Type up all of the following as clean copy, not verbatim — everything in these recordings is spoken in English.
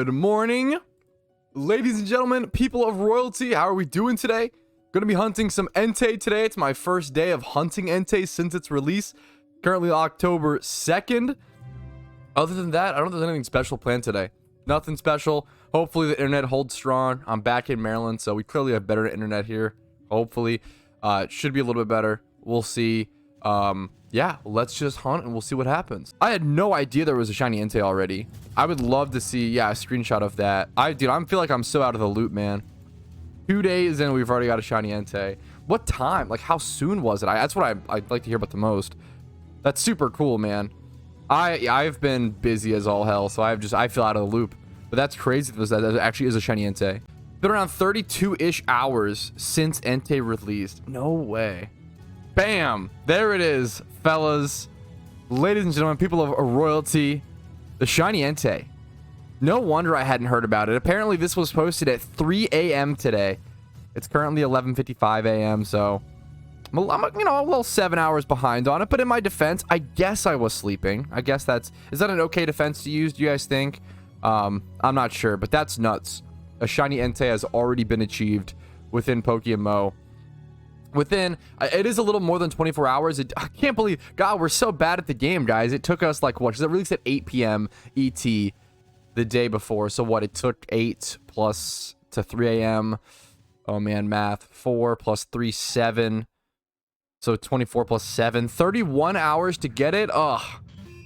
Good morning, ladies and gentlemen, people of royalty. How are we doing today? Gonna be hunting some Entei today. It's my first day of hunting Entei since its release, currently October 2nd. Other than that, I don't think there's anything special planned today. Nothing special. Hopefully the internet holds strong. I'm back in Maryland, so we clearly have better internet here. Hopefully. It should be a little bit better. We'll see. Yeah, let's just hunt and we'll see what happens. I had no idea there was a shiny Entei already. I would love to see, yeah, a screenshot of that. I feel like I'm so out of the loop, man. 2 days in, we've already got a shiny Entei. What time? Like, how soon was it? That's what I'd like to hear about the most. That's super cool, man. I've been busy as all hell, so I feel out of the loop. But that's crazy that it actually is a shiny Entei. Been around 32-ish hours since Entei released. No way. Bam! There it is, fellas. Ladies and gentlemen, people of royalty. The shiny Entei. No wonder I hadn't heard about it. Apparently, this was posted at 3 a.m. today. It's currently 11:55 a.m., so I'm a little 7 hours behind on it. But in my defense, I guess I was sleeping. I guess is that an okay defense to use, do you guys think? I'm not sure, but that's nuts. A shiny Entei has already been achieved within PokeMMO. It is a little more than 24 hours. I can't believe, God, we're so bad at the game, guys. It took us like, what, because it released at 8 p.m. ET the day before. So what, it took 8 plus to 3 a.m. Oh man, math. 4 plus 3, 7. So 24 plus 7, 31 hours to get it. Ugh,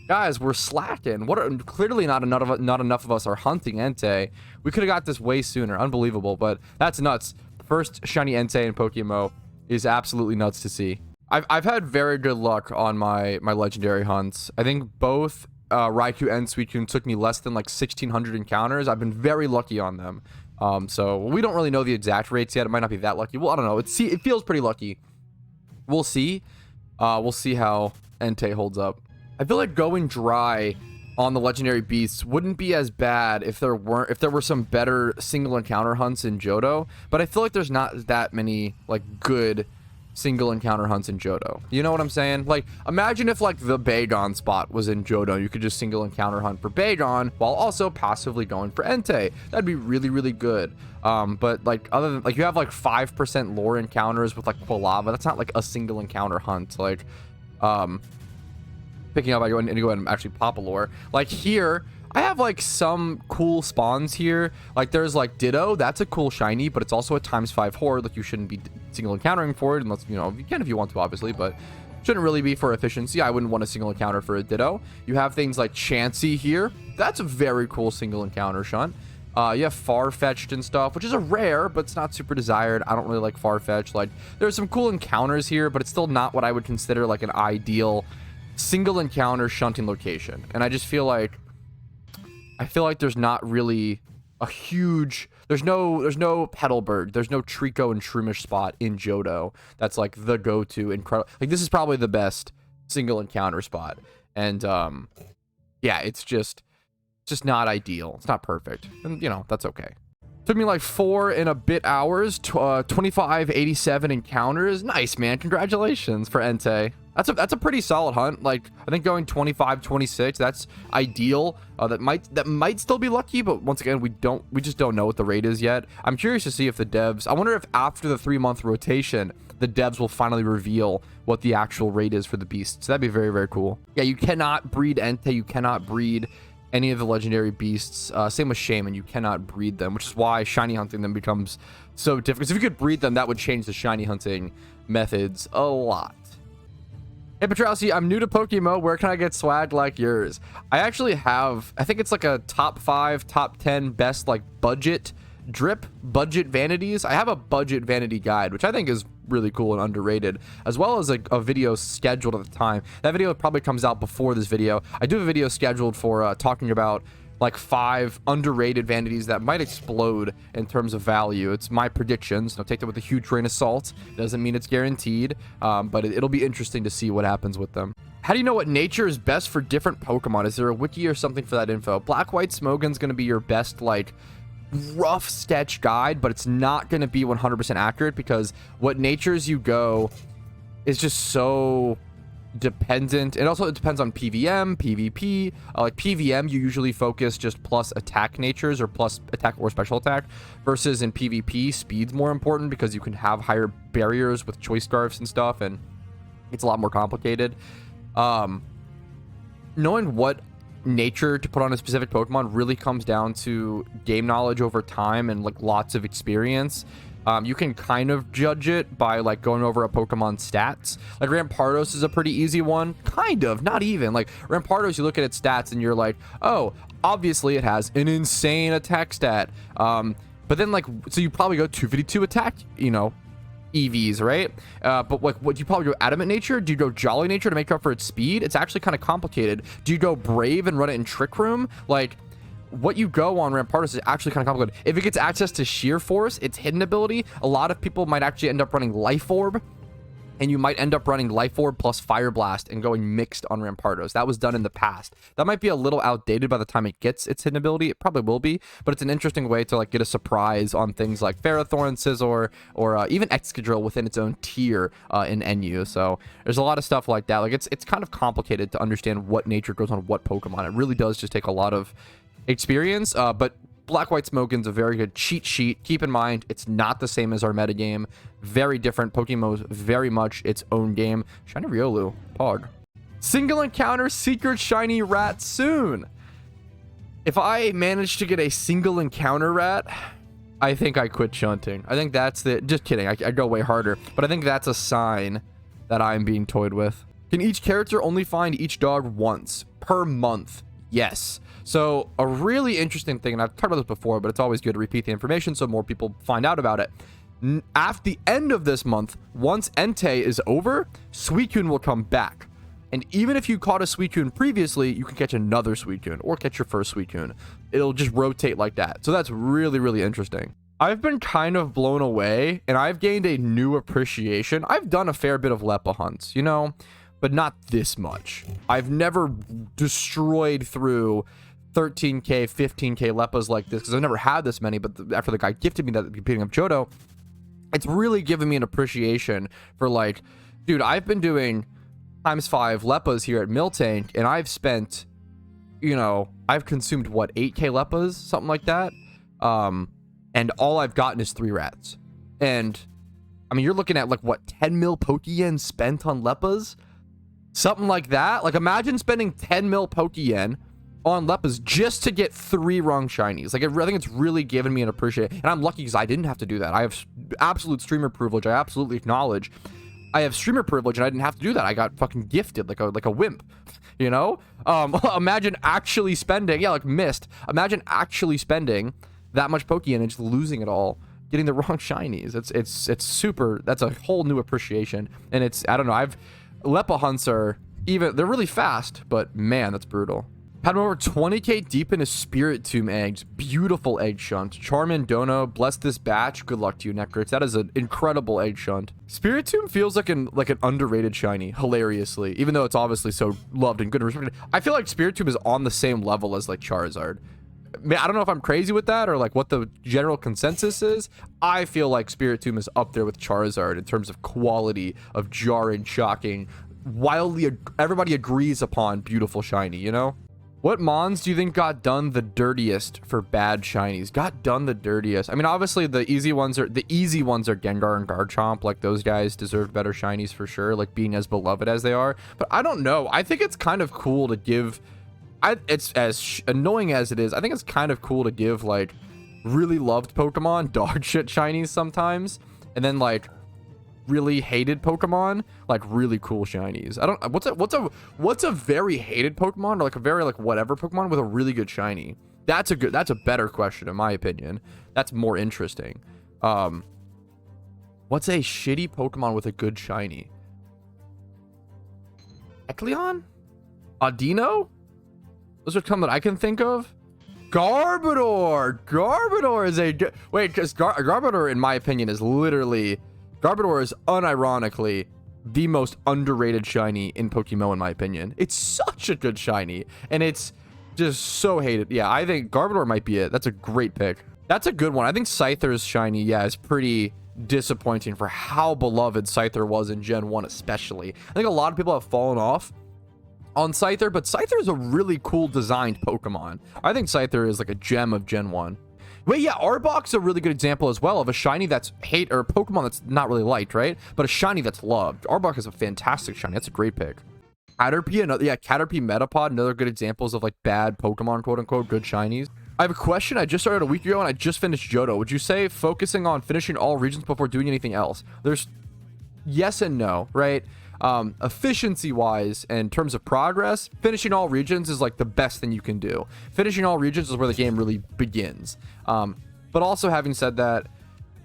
guys, we're slacking. Clearly not enough of us are hunting Entei. We could have got this way sooner. Unbelievable, but that's nuts. First shiny Entei in PokeMMO is absolutely nuts to see. I've had very good luck on my legendary hunts. I think both Raikou and Suicune took me less than like 1,600 encounters. I've been very lucky on them. So we don't really know the exact rates yet. It might not be that lucky. Well, I don't know. It feels pretty lucky. We'll see. We'll see how Entei holds up. I feel like going dry on the legendary beasts wouldn't be as bad if there were some better single encounter hunts in Johto, but I feel like there's not that many like good single encounter hunts in Johto. You know what I'm saying? Like, imagine if like the Bagon spot was in Johto. You could just single encounter hunt for Bagon while also passively going for Entei. That'd be really, really good. But like, other than like, you have like 5% lore encounters with like Quilava. That's not like a single encounter hunt. Like, picking up, I go ahead and actually pop a lore. Like here, I have like some cool spawns here. Like there's like Ditto, that's a cool shiny, but it's also a ×5 horde. Like you shouldn't be single encountering for it unless, you know, you can if you want to, obviously, but shouldn't really be for efficiency. I wouldn't want a single encounter for a Ditto. You have things like Chansey here. That's a very cool single encounter shunt. You have Farfetch'd and stuff, which is a rare, but it's not super desired. I don't really like Farfetch'd. Like there's some cool encounters here, but it's still not what I would consider like an ideal single encounter shunting location. And I just feel like there's not really a huge, there's no Petalburg, there's no Trico and Shroomish spot in Johto that's like the go-to incredible. Like this is probably the best single encounter spot. And yeah, it's just not ideal. It's not perfect. And you know, that's okay. Took me like 4 and a bit hours, 2587 encounters. Nice, man. Congratulations for Entei. That's a pretty solid hunt. Like I think going 25, 26, that's ideal. That might still be lucky, but once again, we just don't know what the rate is yet. I'm curious to see if the devs, I wonder if after the 3-month rotation, the devs will finally reveal what the actual rate is for the beasts. That'd be very, very cool. Yeah, you cannot breed Entei, you cannot breed any of the legendary beasts. Same with Shaman, you cannot breed them, which is why shiny hunting them becomes so difficult. Because if you could breed them, that would change the shiny hunting methods a lot. Hey Patrouski, I'm new to PokeMMO. Where can I get swag like yours? I actually have, I think it's like a top 5, top 10 best like budget vanities. I have a budget vanity guide, which I think is really cool and underrated, as well as a video scheduled at the time. That video probably comes out before this video. I do have a video scheduled for talking about like 5 underrated vanities that might explode in terms of value. It's my predictions. Now take that with a huge grain of salt. Doesn't mean it's guaranteed, but it'll be interesting to see what happens with them. How do you know what nature is best for different Pokemon? Is there a wiki or something for that info? Black White Smogon's going to be your best like rough sketch guide, but it's not going to be 100% accurate because what natures you go is just so dependent. And also it depends on PVM, PvP. Like PVM, you usually focus just plus attack natures or plus attack or special attack, versus in PvP, speed's more important because you can have higher barriers with choice scarfs and stuff, and it's a lot more complicated. Knowing what nature to put on a specific Pokemon really comes down to game knowledge over time and like lots of experience. You can kind of judge it by like going over a Pokemon's stats. Like Rampardos is a pretty easy one. Kind of, not even. Like Rampardos, you look at its stats and you're like, oh, obviously it has an insane attack stat. But then like, so you probably go 252 attack, you know, EVs, right? But like, what do you probably go adamant nature? Do you go jolly nature to make up for its speed? It's actually kind of complicated. Do you go brave and run it in trick room? Like, what you go on Rampardos is actually kind of complicated. If it gets access to sheer force, its hidden ability, a lot of people might actually end up running life orb, and you might end up running life orb plus fire blast and going mixed on Rampardos. That was done in the past. That might be a little outdated by the time it gets its hidden ability. It probably will be, but it's an interesting way to like get a surprise on things like Ferrothorn, Scizor, or even Excadrill within its own tier in NU. So there's a lot of stuff like that. Like it's kind of complicated to understand what nature goes on what Pokemon. It really does just take a lot of experience, but Black White Smokin's a very good cheat sheet. Keep in mind, it's not the same as our metagame. Very different. PokeMMO is very much its own game. Shiny Riolu. Pog. Single encounter secret shiny rat soon. If I manage to get a single encounter rat, I think I quit shunting. I think that's the... Just kidding. I go way harder. But I think that's a sign that I'm being toyed with. Can each character only find each dog once per month? Yes. So a really interesting thing, and I've talked about this before, but it's always good to repeat the information so more people find out about it. At the end of this month, once Entei is over, Suicune will come back. And even if you caught a Suicune previously, you can catch another Suicune or catch your first Suicune. It'll just rotate like that. So that's really, really interesting. I've been kind of blown away, and I've gained a new appreciation. I've done a fair bit of Leppa hunts, you know, but not this much. I've never destroyed through 13k 15k Leppas like this because I've never had this many, but after the guy gifted me that competing of Johto, it's really given me an appreciation for like, dude, I've been doing ×5 Leppas here at Miltank, and I've spent, you know, I've consumed what, 8k Leppas, something like that, and all I've gotten is 3 rats. And I mean, you're looking at like what, 10 mil Pokeyen spent on Leppas, something like that. Like imagine spending 10 mil Pokeyen on Leppas just to get 3 wrong shinies. Like, I think it's really given me an appreciation. And I'm lucky because I didn't have to do that. I have absolute streamer privilege. I absolutely acknowledge I have streamer privilege, and I didn't have to do that. I got fucking gifted like a wimp, you know? Imagine actually spending, yeah, like missed. Imagine actually spending that much Pokeyen and just losing it all, getting the wrong shinies. It's super, that's a whole new appreciation. And it's, I don't know, Leppa hunts are even, they're really fast, but man, that's brutal. Had over 20k deep into Spiritomb eggs. Beautiful egg shunt. Charmin Dono, bless this batch. Good luck to you, Necrits. That is an incredible egg shunt. Spiritomb feels like an underrated shiny, hilariously. Even though it's obviously so loved and good and respected. I feel like Spiritomb is on the same level as like Charizard. I don't know if I'm crazy with that or like what the general consensus is. I feel like Spiritomb is up there with Charizard in terms of quality of jarring, shocking, wildly, everybody agrees upon beautiful shiny, you know? What mons do you think got done the dirtiest for bad shinies? Got done the dirtiest. I mean, obviously the easy ones are Gengar and Garchomp. Like those guys deserve better shinies for sure, like being as beloved as they are. But I don't know. I think it's kind of cool to give, it's as annoying as it is, I think it's kind of cool to give like really loved Pokemon dog shit shinies sometimes. And then like really hated Pokemon like really cool shinies. I don't, what's a very hated Pokemon or like a very like whatever Pokemon with a really good shiny? That's a better question in my opinion. That's more interesting. What's a shitty Pokemon with a good shiny? Ekleon? Audino? Those are some that I can think of. Garbodor! Garbodor is a good, wait, because Garbodor in my opinion is literally, Garbodor is unironically the most underrated shiny in PokeMMO, in my opinion. It's such a good shiny, and it's just so hated. Yeah, I think Garbodor might be it. That's a great pick. That's a good one. I think Scyther's shiny, yeah, is pretty disappointing for how beloved Scyther was in Gen 1 especially. I think a lot of people have fallen off on Scyther, but Scyther is a really cool designed Pokemon. I think Scyther is like a gem of Gen 1. But yeah, Arbok's a really good example as well of a shiny that's hate, or a Pokemon that's not really liked, right? But a shiny that's loved. Arbok is a fantastic shiny. That's a great pick. Caterpie, Caterpie Metapod, another good examples of like bad Pokemon, quote unquote, good shinies. I have a question. I just started a week ago and I just finished Johto. Would you say focusing on finishing all regions before doing anything else? There's yes and no, right? Efficiency wise, in terms of progress, finishing all regions is like the best thing you can do. Finishing all regions is where the game really begins. But also, having said that,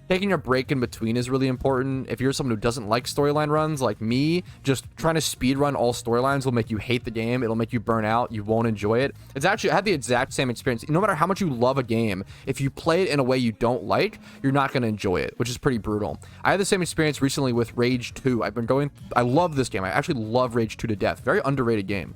taking a break in between is really important. If you're someone who doesn't like storyline runs like me, just trying to speed run all storylines will make you hate the game. It'll make you burn out. You won't enjoy it. It's actually, I had the exact same experience. No matter how much you love a game, if you play it in a way you don't like, you're not going to enjoy it, which is pretty brutal. I had the same experience recently with Rage 2. I love this game. I actually love Rage 2 to death. Very underrated game.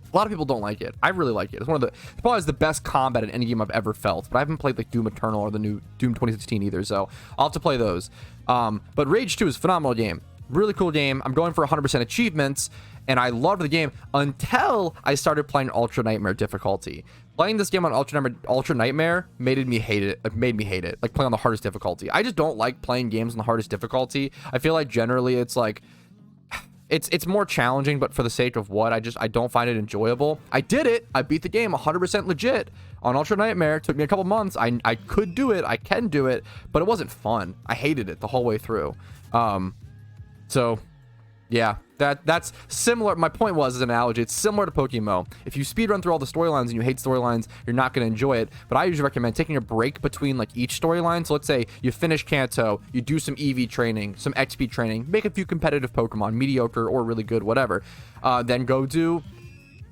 A lot of people don't like it. I really like it. It's probably the best combat in any game I've ever felt. But I haven't played like Doom Eternal or the new Doom 2016 either, so I'll have to play those. But Rage 2 is a phenomenal game. Really cool game. I'm going for 100% achievements, and I loved the game until I started playing Ultra Nightmare difficulty. Playing this game on Ultra Nightmare made me hate it. Like playing on the hardest difficulty. I just don't like playing games on the hardest difficulty. I feel like generally it's like it's more challenging, but for the sake of what, I don't find it enjoyable. I did it. I beat the game 100% legit on Ultra Nightmare. It took me a couple months. I could do it. I can do it, but it wasn't fun. I hated it the whole way through. So yeah, that's similar. My point was, as an analogy, it's similar to PokeMMO. If you speedrun through all the storylines and you hate storylines, you're not going to enjoy it. But I usually recommend taking a break between like each storyline. So let's say you finish Kanto, you do some EV training, some XP training, make a few competitive Pokemon, mediocre or really good, whatever. Then go do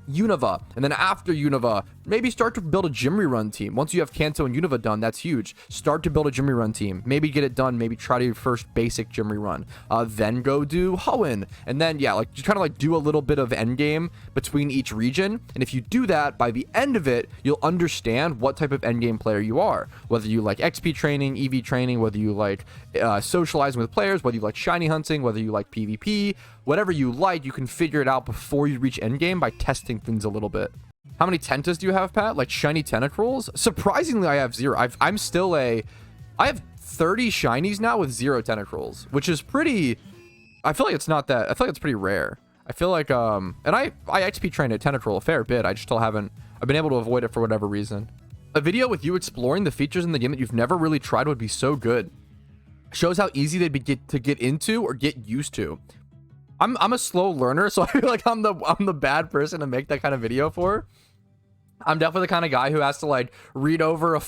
Unova, and then after Unova, maybe start to build a gym rerun team. Once you have Kanto and Unova done, that's huge. Start to build a gym rerun team. Maybe get it done. Maybe try to do your first basic gym rerun. Then go do Hoenn, and then yeah, like just kind of like do a little bit of endgame between each region. And if you do that, by the end of it, you'll understand what type of endgame player you are. Whether you like XP training, EV training, whether you like socializing with players, whether you like shiny hunting, whether you like PvP. Whatever you like, you can figure it out before you reach endgame by testing things a little bit. How many Tentas do you have, Pat? Like shiny Tentacruels? Surprisingly, I have 0. I have 30 shinies now with 0 Tentacruels, which is pretty. I feel like it's not that. I feel like it's pretty rare. I feel like and I XP trained at Tentacruel a fair bit. I just still haven't. I've been able to avoid it for whatever reason. A video with you exploring the features in the game that you've never really tried would be so good. Shows how easy they'd be to get into or get used to. I'm a slow learner, so I feel like I'm the bad person to make that kind of video for. I'm definitely the kind of guy who has to like read over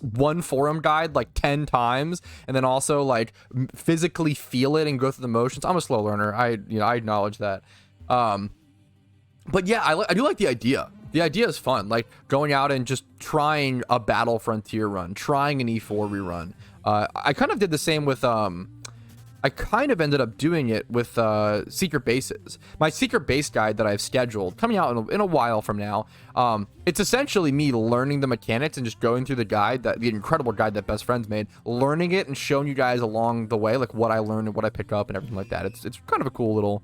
one forum guide like 10 times and then also like physically feel it and go through the motions. I'm a slow learner. I acknowledge that. But yeah, I do like the idea. The idea is fun, like going out and just trying a Battle Frontier run, trying an E4 rerun. I kind of did the same with I kind of ended up doing it with secret bases. My secret base guide that I've scheduled, coming out in a while from now, it's essentially me learning the mechanics and just going through the guide, the incredible guide that Best Friends made, learning it and showing you guys along the way, like what I learned and what I picked up and everything like that. It's kind of a cool little,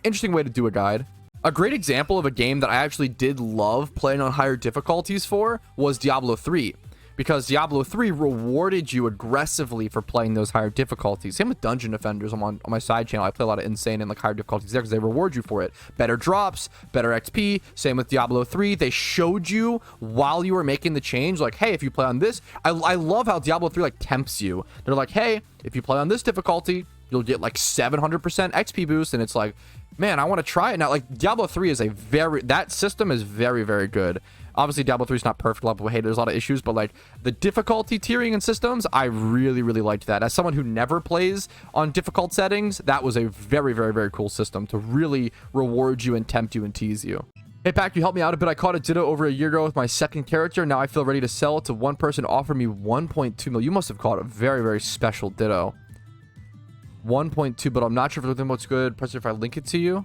interesting way to do a guide. A great example of a game that I actually did love playing on higher difficulties for was Diablo 3. Because Diablo 3 rewarded you aggressively for playing those higher difficulties. Same with Dungeon Defenders on my side channel. I play a lot of Insane and like higher difficulties there because they reward you for it. Better drops, better XP. Same with Diablo 3. They showed you while you were making the change, like, hey, if you play on this, I love how Diablo 3 like tempts you. They're like, hey, if you play on this difficulty, you'll get like 700% XP boost, and it's like, man, I want to try it now. Like Diablo 3 is that system is very, very good. Obviously, Diablo 3 is not perfect level. Hey, there's a lot of issues, but like the difficulty tiering and systems, I really, really liked that. As someone who never plays on difficult settings, that was a very, very, very cool system to really reward you and tempt you and tease you. Hey, Pac, you helped me out a bit. I caught a Ditto over a year ago with my second character. Now I feel ready to sell it to one person offer me 1.2 mil. You must have caught a very, very special Ditto. 1.2, but I'm not sure if what's good. Press if I link it to you.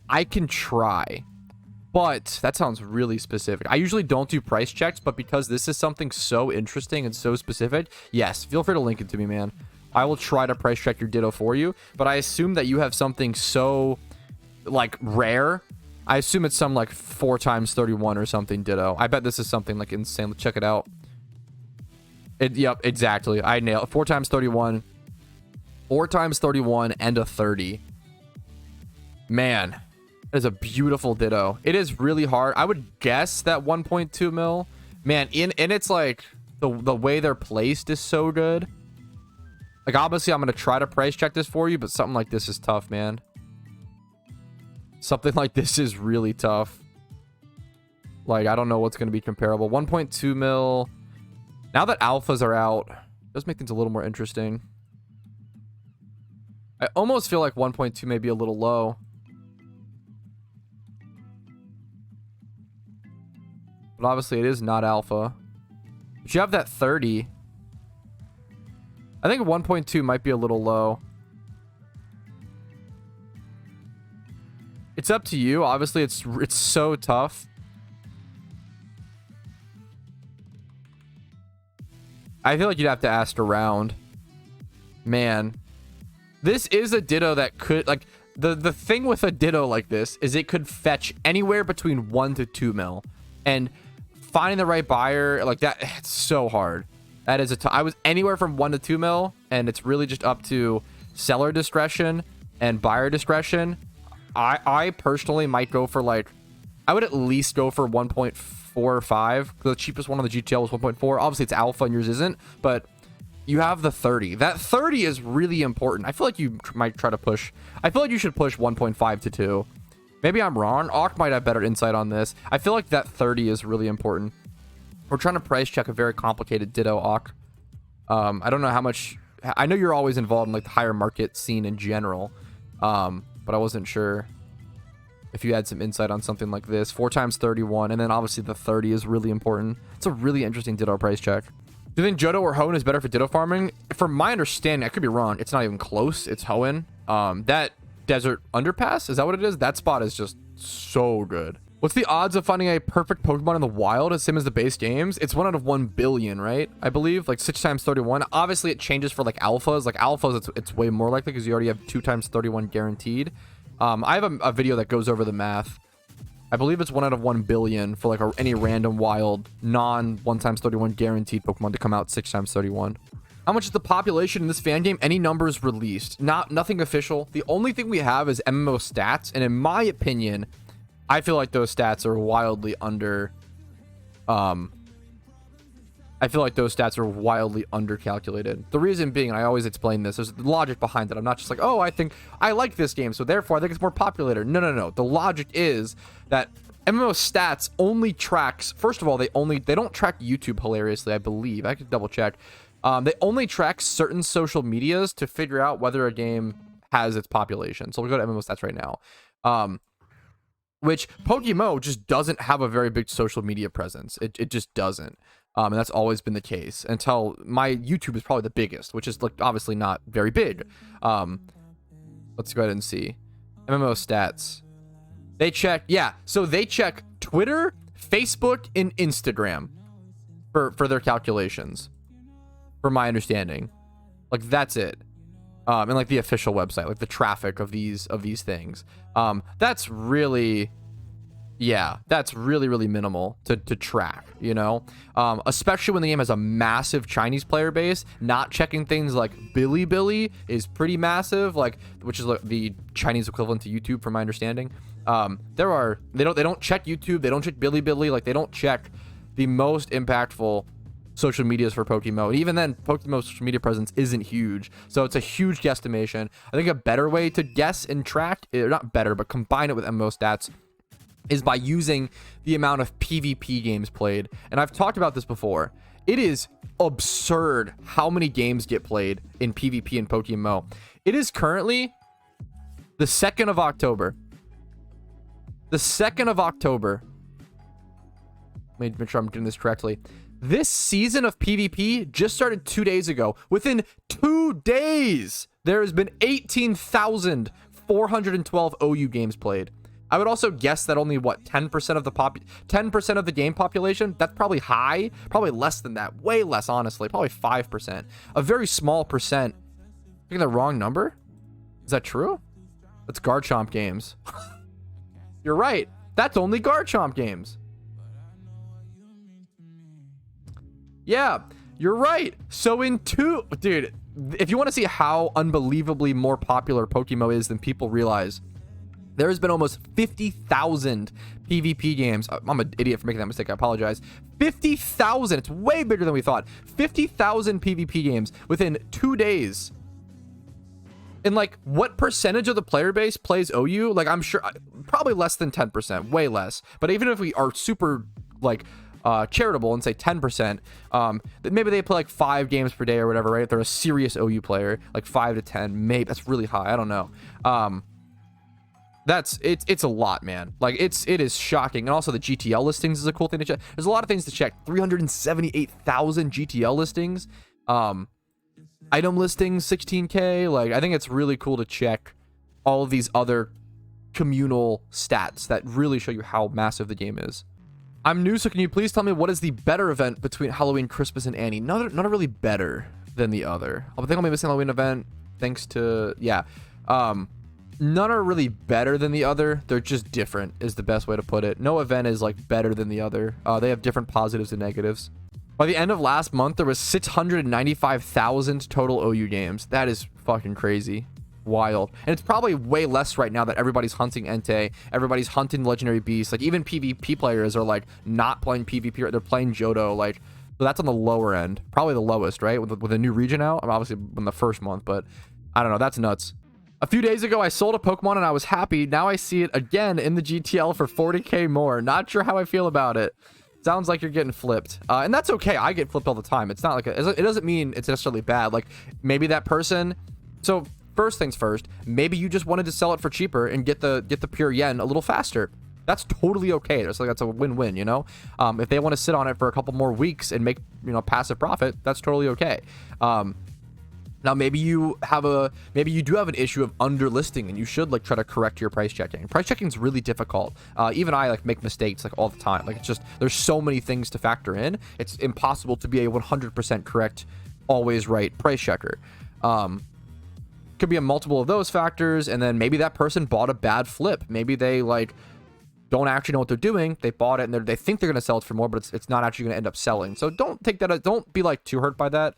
I can try. But that sounds really specific. I usually don't do price checks, but because this is something so interesting and so specific, yes, feel free to link it to me, man. I will try to price check your Ditto for you, but I assume that you have something so, like, rare. I assume it's some, like, 4x31 or something Ditto. I bet this is something, like, insane. Check it out. Yep, exactly. I nailed it. 4x31. 4x31 and a 30. Man. That is a beautiful Ditto. It is really hard. I would guess that 1.2 mil. Man, and it's like the way they're placed is so good. Like, obviously, I'm going to try to price check this for you, but something like this is tough, man. Something like this is really tough. Like, I don't know what's going to be comparable. 1.2 mil. Now that alphas are out, it does make things a little more interesting. I almost feel like 1.2 may be a little low. But obviously, it is not alpha. But you have that 30. I think 1.2 might be a little low. It's up to you. Obviously, it's so tough. I feel like you'd have to ask around. Man. This is a Ditto that could, like, the thing with a Ditto like this is it could fetch anywhere between 1 to 2 mil. And finding the right buyer, like that, it's so hard. That is I was anywhere from 1 to 2 mil, and it's really just up to seller discretion and buyer discretion. I personally might go for, like, I would at least go for 1.45. The cheapest one on the GTL was 1.4. Obviously, it's alpha and yours isn't, but you have the 30. That 30 is really important. I feel like you might try to push. I feel like you should push 1.5 to 2. Maybe I'm wrong. Ock might have better insight on this. I feel like that 30 is really important. We're trying to price check a very complicated Ditto, Ock. I don't know how much. I know you're always involved in, like, the higher market scene in general. But I wasn't sure if you had some insight on something like this. 4x31, and then obviously the 30 is really important. It's a really interesting Ditto price check. Do you think Johto or Hoenn is better for Ditto farming? From my understanding, I could be wrong. It's not even close. It's Hoenn. That desert underpass, is that what it is? That spot is just so good. What's the odds of finding a perfect Pokemon in the wild, as same as the base games? It's 1 out of 1 billion, right? I believe, like 6x31. Obviously, it changes for, like, alphas. Like alphas, it's way more likely because you already have 2x31 guaranteed. I have a video that goes over the math. I believe it's 1 out of 1 billion for, like, any random wild non 1x31 guaranteed Pokemon to come out 6x31. How much is the population in this fan game? Any numbers released? Nothing official. The only thing we have is MMO stats, and in my opinion, I feel like those stats are wildly under. I feel like those stats are wildly undercalculated. The reason being, and I always explain this, there's logic behind it. I'm not just like, oh, I think I like this game, so therefore I think it's more populated. No. The logic is that MMO stats only tracks. First of all, they don't track YouTube hilariously. I believe I could double check. They only track certain social medias to figure out whether a game has its population. So we'll go to MMO stats right now. Which PokeMMO just doesn't have a very big social media presence. It just doesn't. And that's always been the case until my YouTube is probably the biggest, which is, like, obviously not very big. Let's go ahead and see. MMO stats. They check, yeah. So they check Twitter, Facebook, and Instagram for their calculations. From my understanding. Like, that's it. And, like, the official website, like the traffic of these things. That's really, yeah, that's really minimal to track, you know? Especially when the game has a massive Chinese player base. Not checking things like Bilibili is pretty massive, like, which is, like, the Chinese equivalent to YouTube, from my understanding. They don't check YouTube, they don't check Bilibili, like, they don't check the most impactful social medias for PokeMMO. And even then, PokeMMO's social media presence isn't huge. So it's a huge guesstimation. I think a better way to guess and track, or not better, but combine it with MMO stats, is by using the amount of PvP games played. And I've talked about this before. It is absurd how many games get played in PvP and PokeMMO. It is currently the 2nd of October. The 2nd of October. Let me make sure I'm doing this correctly. This season of PvP just started 2 days ago. Within 2 days, there has been 18,412 OU games played. I would also guess that only, what, 10% of the 10% of the game population? That's probably high. Probably less than that. Way less, honestly. Probably 5%. A very small percent. Picking the wrong number? Is that true? That's Garchomp games. You're right. That's only Garchomp games. Yeah, you're right. So dude, if you want to see how unbelievably more popular PokeMMO is than people realize, there has been almost 50,000 PvP games. I'm an idiot for making that mistake. I apologize. 50,000. It's way bigger than we thought. 50,000 PvP games within 2 days. And like, what percentage of the player base plays OU? Like, I'm sure probably less than 10%, way less. But even if we are super like charitable and say 10%, maybe they play like 5 games per day or whatever, right? If they're a serious OU player, like 5 to 10, maybe. That's really high. I don't know. It's a lot, man. Like, it is shocking. And also the GTL listings is a cool thing to check. There's a lot of things to check. 378,000 GTL listings. Item listings, 16K. Like, I think it's really cool to check all of these other communal stats that really show you how massive the game is. I'm new, so can you please tell me what is the better event between Halloween, Christmas, and Annie? None are really better than the other. I think I'll be missing Halloween event thanks to, yeah. None are really better than the other. They're just different is the best way to put it. No event is like better than the other. They have different positives and negatives. By the end of last month, there was 695,000 total OU games. That is fucking crazy. Wild. And it's probably way less right now that everybody's hunting Entei. Everybody's hunting legendary beasts. Like, even PvP players are like not playing PvP. They're playing Johto. Like, so that's on the lower end. Probably the lowest, right? With a new region out. I mean, obviously in the first month, but I don't know. That's nuts. A few days ago, I sold a Pokemon and I was happy. Now I see it again in the GTL for 40K more. Not sure how I feel about it. Sounds like you're getting flipped. And that's okay. I get flipped all the time. It's not like it doesn't mean it's necessarily bad. Like, maybe that person. So first things first, maybe you just wanted to sell it for cheaper and get the pure yen a little faster. That's totally okay. That's a win-win, you know? If they want to sit on it for a couple more weeks and make, passive profit, that's totally okay. Now, maybe you do have an issue of underlisting, and you should like try to correct your price checking. Price checking is really difficult. Even I like make mistakes like all the time. Like, it's just, there's so many things to factor in. It's impossible to be a 100% correct, always right price checker. Could be a multiple of those factors, and then maybe that person bought a bad flip. Maybe they like don't actually know what they're doing. They bought it and they think they're going to sell it for more, but it's not actually going to end up selling. So don't take that. Don't be like too hurt by that.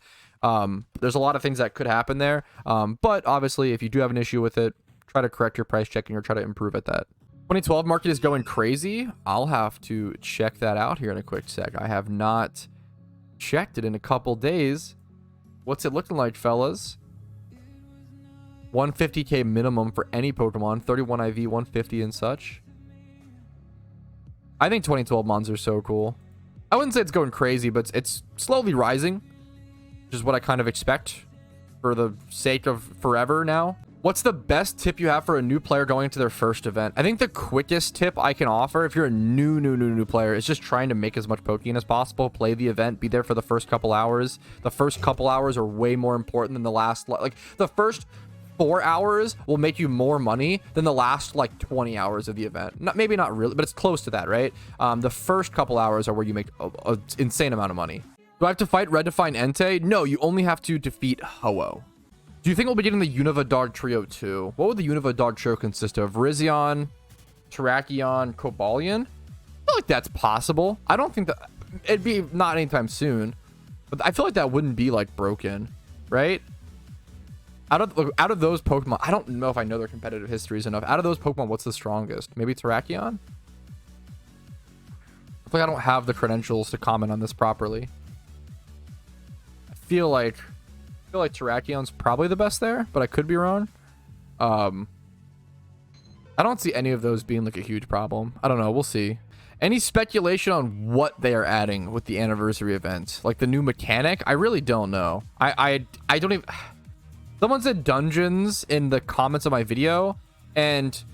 There's a lot of things that could happen there. But obviously, if you do have an issue with it, try to correct your price checking or try to improve at that. 2012 market is going crazy. I'll have to check that out here in a quick sec. I have not checked it in a couple days. What's it looking like, fellas? 150k minimum for any Pokemon, 31 IV, 150 and such. I think 2012 mons are so cool. I wouldn't say it's going crazy, but it's slowly rising, which is what I kind of expect for the sake of forever now. What's the best tip you have for a new player going into their first event? I think the quickest tip I can offer if you're a new player is just trying to make as much Pokeyen as possible, play the event, be there for the first couple hours. The first couple hours are way more important than the last, like the first 4 hours will make you more money than the last like 20 hours of the event. Maybe not really, but it's close to that, right? The first couple hours are where you make an insane amount of money. Do I have to fight Red to find Entei? No, you only have to defeat Ho-Oh. Do you think we'll be getting the Unova Dog Trio too? What would the Unova Dog Trio consist of? Virizion, Terrakion, Cobalion? I feel like that's possible. I don't think that it'd be not anytime soon, but I feel like that wouldn't be like broken, right? Out of those Pokemon, I don't know if I know their competitive histories enough. Out of those Pokemon, what's the strongest? Maybe Terrakion? I feel like I don't have the credentials to comment on this properly. I feel like Terrakion's probably the best there, but I could be wrong. I don't see any of those being like a huge problem. I don't know. We'll see. Any speculation on what they are adding with the anniversary event? Like the new mechanic? I really don't know. I don't even... Someone said dungeons in the comments of my video, and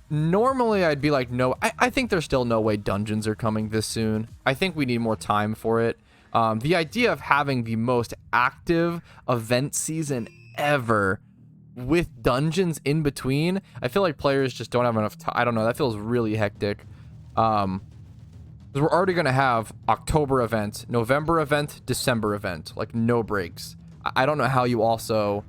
normally I'd be like, no, I think there's still no way dungeons are coming this soon. I think we need more time for it. The idea of having the most active event season ever with dungeons in between, I feel like players just don't have enough time. I don't know. That feels really hectic. Because we're already going to have October event, November event, December event, like no breaks. I don't know how you also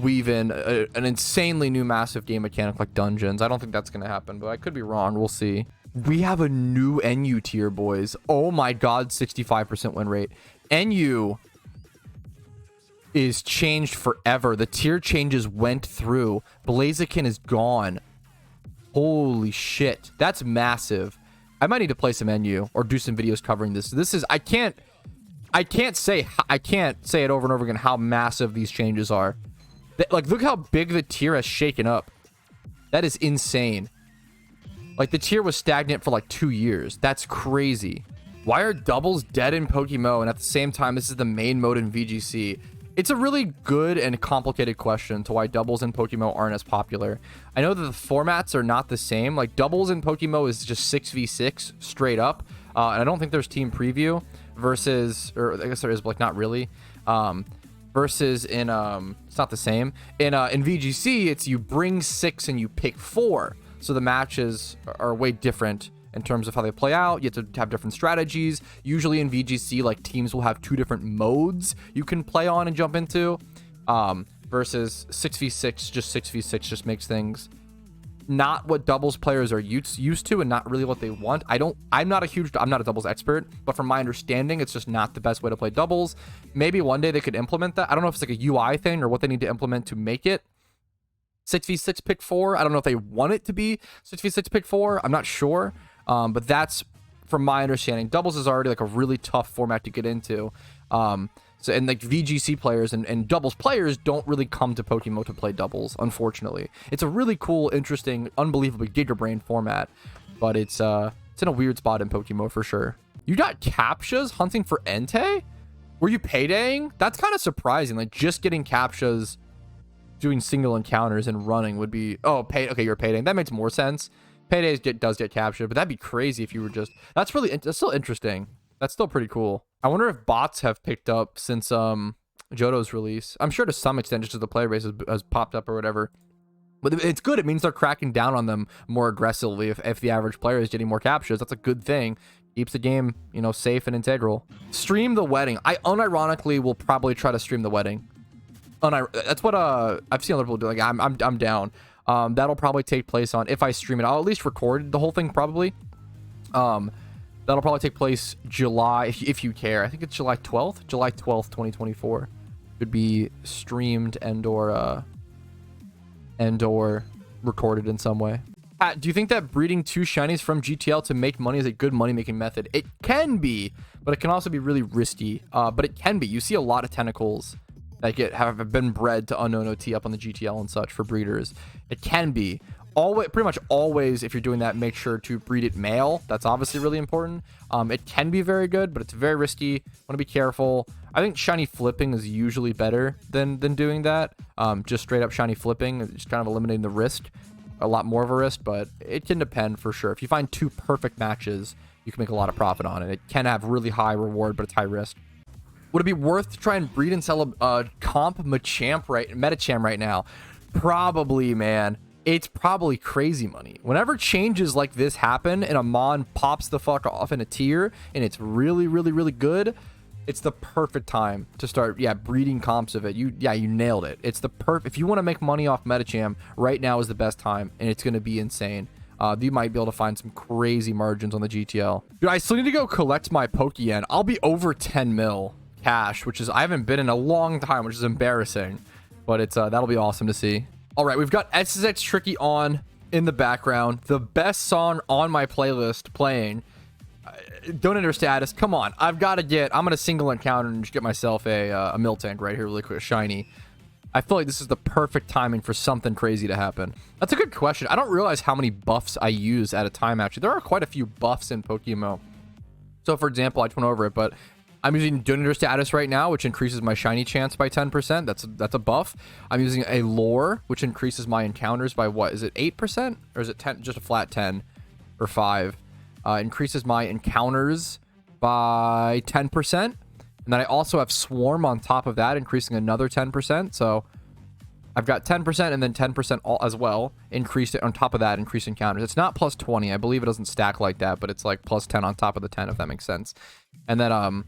weave in an insanely new massive game mechanic like dungeons. I don't think that's going to happen, but I could be wrong. We'll see. We have a new NU tier, boys. Oh my god, 65% win rate. NU is changed forever. The tier changes went through. Blaziken is gone. Holy shit. That's massive. I might need to play some NU or do some videos covering this. This is, I can't say it over and over again how massive these changes are. Like, look how big the tier has shaken up. That is insane. Like, the tier was stagnant for like 2 years. That's crazy. Why are doubles dead in PokeMMO and at the same time this is the main mode in VGC? It's a really good and complicated question to why doubles in PokeMMO aren't as popular. I know that the formats are not the same. Like, doubles in PokeMMO is just 6v6 straight up. And I don't think there's team preview versus, or I guess there is, but like not really. Versus in, it's not the same. In VGC, it's you bring 6 and you pick 4. So the matches are way different in terms of how they play out. You have to have different strategies. Usually in VGC, like, teams will have 2 different modes you can play on and jump into. Versus 6v6, just 6v6 just makes things not what doubles players are used to and not really what they want. I'm not a doubles expert, but from my understanding, it's just not the best way to play doubles. Maybe one day they could implement that. I don't know if it's like a UI thing or what they need to implement to make it 6v6 pick 4. I don't know if they want it to be 6v6 pick 4. I'm not sure. But that's, from my understanding, doubles is already like a really tough format to get into. So, and like VGC players and doubles players don't really come to PokeMMO to play doubles, unfortunately. It's a really cool, interesting, unbelievably gigabrain format, but it's in a weird spot in PokeMMO for sure. You got Captchas hunting for Entei? Were you paydaying? That's kind of surprising. Like, just getting Captchas, doing single encounters and running would be, oh, okay, you're paydaying. That makes more sense. Paydays does get captured, but that'd be crazy if you were just, that's still interesting. That's still pretty cool. I wonder if bots have picked up since Johto's release. I'm sure to some extent just as the player base has popped up or whatever. But it's good. It means they're cracking down on them more aggressively. If the average player is getting more captures, that's a good thing. Keeps the game, you know, safe and integral. Stream the wedding. I unironically will probably try to stream the wedding. That's what I've seen other people do. Like, I'm down. That'll probably take place on, if I stream it, I'll at least record the whole thing probably. That'll probably take place July, if you care. I think it's July 12th. July 12th, 2024. Could be streamed and or recorded in some way. Do you think that breeding 2 shinies from GTL to make money is a good money-making method? It can be, but it can also be really risky. But it can be. You see a lot of tentacles that have been bred to unknown OT up on the GTL and such for breeders. It can be. Pretty much always, if you're doing that, make sure to breed it male. That's obviously really important. It can be very good, but it's very risky. Want to be careful. I think shiny flipping is usually better than doing that. Just straight up shiny flipping, just kind of eliminating the risk. A lot more of a risk, but it can depend for sure. If you find 2 perfect matches, you can make a lot of profit on it. It can have really high reward, but it's high risk. Would it be worth to try and breed and sell a comp Medicham right now? Probably, man. It's probably crazy money. Whenever changes like this happen and a mon pops the fuck off in a tier and it's really, really, really good, it's the perfect time to start, breeding comps of it. You nailed it. It's the if you want to make money off Medicham, right now is the best time, and it's going to be insane. You might be able to find some crazy margins on the GTL. Dude, I still need to go collect my Pokeyen. I'll be over 10 mil cash, which is, I haven't been in a long time, which is embarrassing, but it's that'll be awesome to see. All right, we've got SSX Tricky on in the background, the best song on my playlist playing. Don't enter status. Come on, I'm gonna single encounter and just get myself a Miltank right here really quick, shiny. I feel like this is the perfect timing for something crazy to happen. That's a good question. I don't realize how many buffs I use at a time, actually. There are quite a few buffs in PokeMMO. So for example, I just went over it, but I'm using Donator status right now, which increases my shiny chance by 10%. That's a buff. I'm using a lore, which increases my encounters by what? Is it 8%? Or is it 10, just a flat 10 or 5? Increases my encounters by 10%. And then I also have Swarm on top of that, increasing another 10%. So I've got 10% and then 10% all as well. Increased it on top of that, increase encounters. It's not plus 20. I believe it doesn't stack like that, but it's like plus 10 on top of the 10, if that makes sense. And then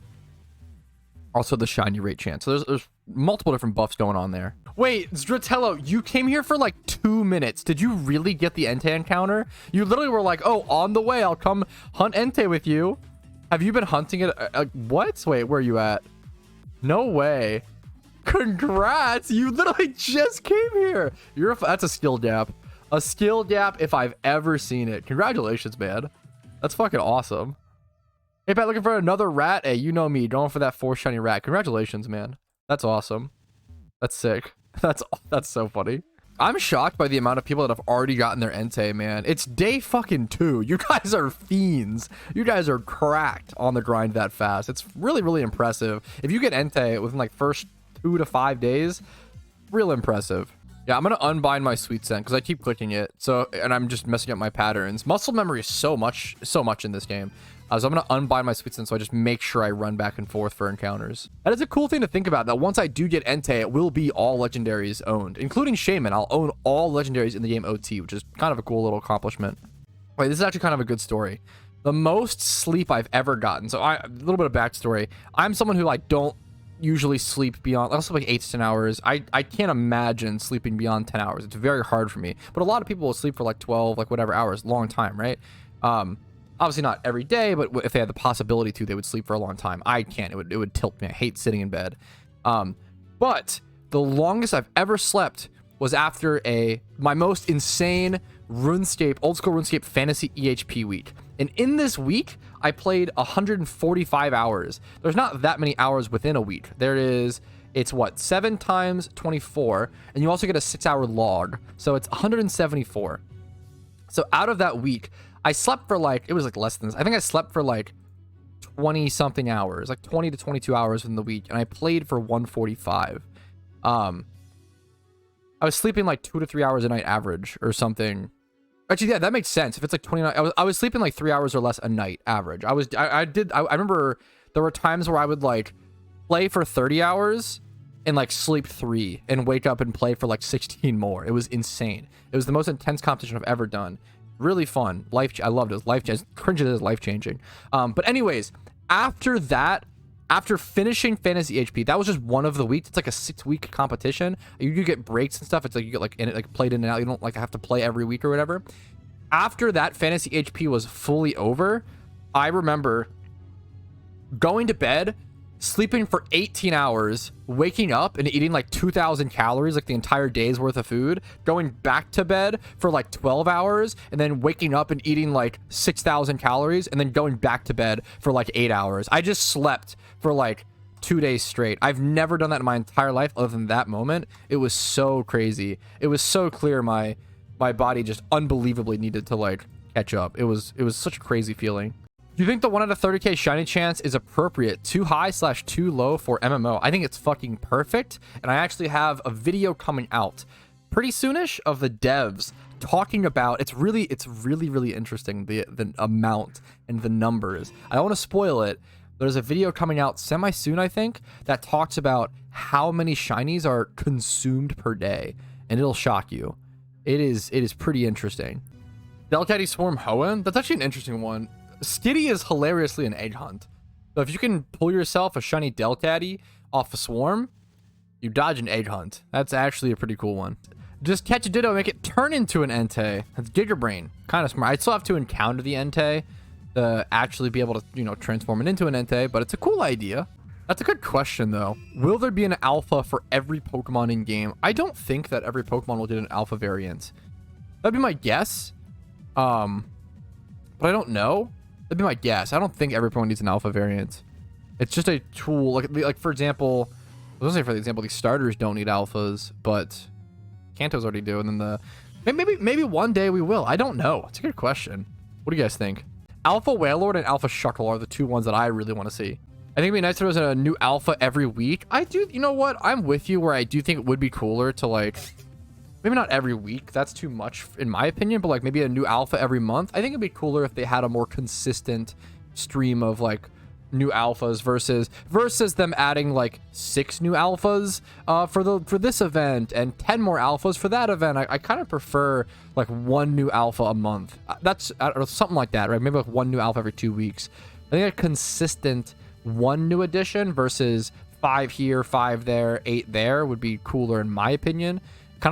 also the shiny rate chance. So there's multiple different buffs going on there. Wait, Zdratello, you came here for like 2 minutes. Did you really get the Entei encounter? You literally were like, oh, on the way, I'll come hunt Entei with you. Have you been hunting it? What? Wait, where are you at? No way. Congrats. You literally just came here. That's a skill gap. A skill gap if I've ever seen it. Congratulations, man. That's fucking awesome. Hey, Pat, looking for another rat? Hey, you know me, going for that 4 shiny rat. Congratulations, man. That's awesome. That's sick. That's so funny. I'm shocked by the amount of people that have already gotten their Entei, man. It's day fucking 2. You guys are fiends. You guys are cracked on the grind that fast. It's really, really impressive. If you get Entei within like first 2 to 5 days, real impressive. Yeah, I'm gonna unbind my sweet scent because I keep clicking it. And I'm just messing up my patterns. Muscle memory is so much in this game. So I'm gonna unbind my sweet scent so I just make sure I run back and forth for encounters. That is a cool thing to think about, that once I do get Entei, it will be all legendaries owned, including Shaman. I'll own all legendaries in the game OT, which is kind of a cool little accomplishment. Wait, this is actually kind of a good story. The most sleep I've ever gotten. So a little bit of backstory. I'm someone who like don't usually sleep beyond, I'll sleep like 8 to 10 hours. I can't imagine sleeping beyond 10 hours. It's very hard for me. But a lot of people will sleep for like 12, like whatever hours, long time, right? Obviously not every day, but if they had the possibility to, they would sleep for a long time. I can't. It would tilt me. I hate sitting in bed. But the longest I've ever slept was after my most insane RuneScape, old school RuneScape fantasy EHP week. And in this week, I played 145 hours. There's not that many hours within a week. It's what, 7 times 24, and you also get a 6-hour log. So it's 174. So out of that week, I slept for like, it was like less than this. I think I slept for like 20 something hours, like 20 to 22 hours in the week. And I played for 145. I was sleeping like 2 to 3 hours a night average or something. Actually, yeah, that makes sense. If it's like 29, I was sleeping like 3 hours or less a night average. I remember there were times where I would like play for 30 hours and like sleep 3 and wake up and play for like 16 more. It was insane. It was the most intense competition I've ever done. Really fun. I loved it. As cringe as life-changing. But anyways, after that, after finishing Fantasy HP, that was just one of the weeks. It's like a 6-week competition. You get breaks and stuff. It's like you get like played in and out. You don't like have to play every week or whatever. After that Fantasy HP was fully over, I remember going to bed, sleeping for 18 hours, waking up and eating like 2,000 calories, like the entire day's worth of food, going back to bed for like 12 hours, and then waking up and eating like 6,000 calories, and then going back to bed for like 8 hours. I just slept for like 2 days straight. I've never done that in my entire life other than that moment. It was so crazy. It was so clear my body just unbelievably needed to like catch up. It was such a crazy feeling. Do you think the 1 out of 30k shiny chance is appropriate, too high / too low for MMO? I think it's fucking perfect, and I actually have a video coming out pretty soonish of the devs talking about, it's really interesting, the amount and the numbers. I don't want to spoil it. There's a video coming out semi-soon, I think, that talks about how many shinies are consumed per day, and it'll shock you. It is pretty interesting. Delcatty Swarm Hoenn? That's actually an interesting one. Skitty is hilariously an egg hunt. So if you can pull yourself a shiny Delcatty off a swarm, you dodge an egg hunt. That's actually a pretty cool one. Just catch a Ditto, make it turn into an Entei. That's Gigabrain. Kind of smart. I still have to encounter the Entei to actually be able to, transform it into an Entei, but it's a cool idea. That's a good question, though. Will there be an alpha for every Pokemon in game? I don't think that every Pokemon will get an alpha variant. That'd be my guess. But I don't know. That'd be my guess. I don't think every Pokemon needs an alpha variant. It's just a tool. Like for example, I was gonna say for example, these starters don't need alphas, but Kantos already do. And then maybe one day we will. I don't know. It's a good question. What do you guys think? Alpha Wailord and Alpha Shuckle are the 2 ones that I really want to see. I think it'd be nice if there was a new alpha every week. I do. You know what? I'm with you where I do think it would be cooler to like. Maybe not every week. That's too much in my opinion, but like maybe a new alpha every month. I think it'd be cooler if they had a more consistent stream of like new alphas versus them adding like 6 new alphas for this event and 10 more alphas for that event. I kind of prefer like 1 new alpha a month. That's or something like that, right? Maybe like 1 new alpha every 2 weeks. I think a consistent 1 new addition versus 5 here, 5 there, 8 there would be cooler in my opinion.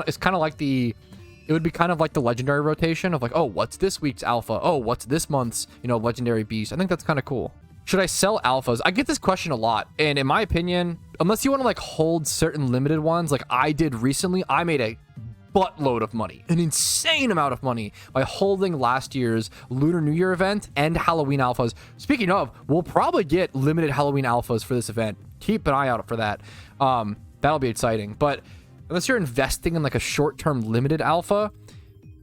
It's kind of like it would be kind of like the legendary rotation of like, oh, what's this week's alpha? Oh, what's this month's, you know, legendary beast? I think that's kind of cool. Should I sell alphas? I get this question a lot. And in my opinion, unless you want to like hold certain limited ones, like I did recently, I made a buttload of money, an insane amount of money by holding last year's Lunar New Year event and Halloween alphas. Speaking of, we'll probably get limited Halloween alphas for this event. Keep an eye out for that. That'll be exciting. But unless you're investing in like a short-term limited alpha,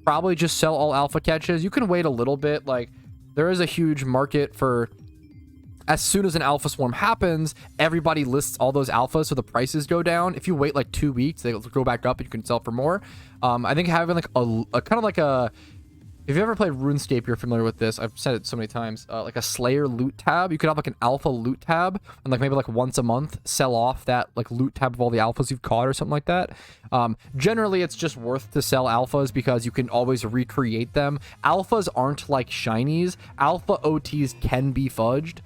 probably just sell all alpha catches. You can wait a little bit. Like there is a huge market for, as soon as an alpha swarm happens, everybody lists all those alphas so the prices go down. If you wait like 2 weeks, they'll go back up and you can sell for more. I think having like a kind of like a, if you ever played RuneScape, you're familiar with this. I've said it so many times. Like a Slayer loot tab. You could have like an alpha loot tab and like maybe like once a month sell off that like loot tab of all the alphas you've caught or something like that. Generally, it's just worth to sell alphas because you can always recreate them. Alphas aren't like shinies. Alpha OTs can be fudged.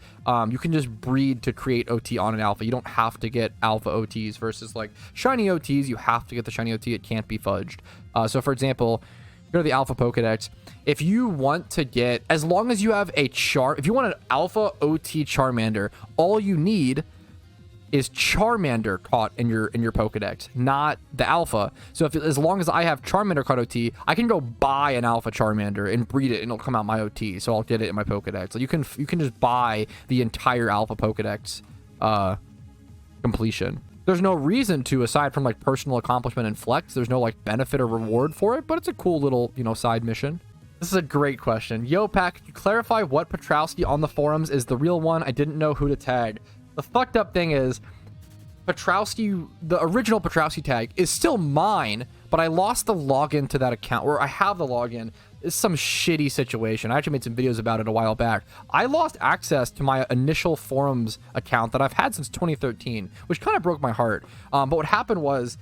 You can just breed to create OT on an alpha. You don't have to get alpha OTs versus like shiny OTs. You have to get the shiny OT. It can't be fudged. So for example, go to the alpha Pokedex. If you want to get, as long as you have a if you want an alpha OT Charmander, all you need is Charmander caught in your Pokedex, not the alpha. So as long as I have Charmander caught OT, I can go buy an alpha Charmander and breed it and it'll come out my OT. So I'll get it in my Pokedex. So you can just buy the entire alpha Pokedex completion. There's no reason to, aside from like personal accomplishment and flex. There's no like benefit or reward for it, but it's a cool little, you know, side mission. This is a great question. Yo, Pack, could you clarify what Patrouski on the forums is the real one? I didn't know who to tag. The fucked up thing is, Patrouski, the original Patrouski tag is still mine, but I lost the login to that account, or I have the login. It's some shitty situation. I actually made some videos about it a while back. I lost access to my initial forums account that I've had since 2013, which kind of broke my heart. But what happened was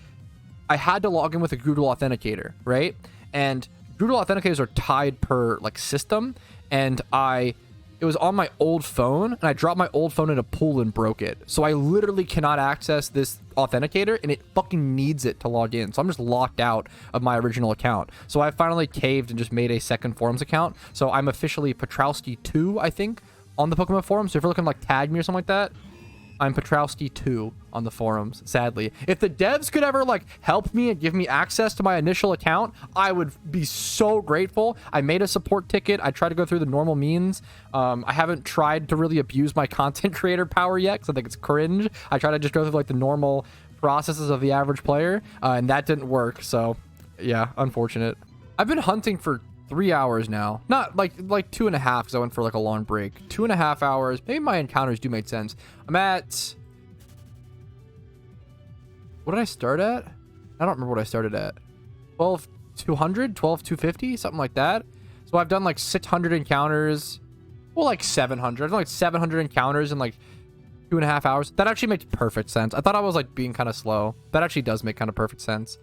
I had to log in with a Google Authenticator, right? And Google Authenticators are tied per like system, and it was on my old phone, and I dropped my old phone in a pool and broke it. So I literally cannot access this authenticator, and it fucking needs it to log in. So I'm just locked out of my original account. So I finally caved and just made a second forums account. So I'm officially Patrouski 2, I think, on the Pokemon forums. So if you're looking to like tag me or something like that, I'm Patrouski 2 on the forums, sadly. If the devs could ever like help me and give me access to my initial account, I would be so grateful. I made a support ticket. I tried to go through the normal means. I haven't tried to really abuse my content creator power yet because I think it's cringe. I try to just go through like the normal processes of the average player, and that didn't work. So yeah, unfortunate. I've been hunting for 3 hours now, not like 2.5 because I went for like a long break. 2.5 hours. Maybe my encounters do make sense. I'm at, what did I start at? I don't remember what I started at. 12,200, 12,250, something like that. So I've done like 600 encounters. Well, like 700. I've done like 700 encounters in like 2.5 hours. That actually makes perfect sense. I thought I was like being kind of slow. That actually does make kind of perfect sense.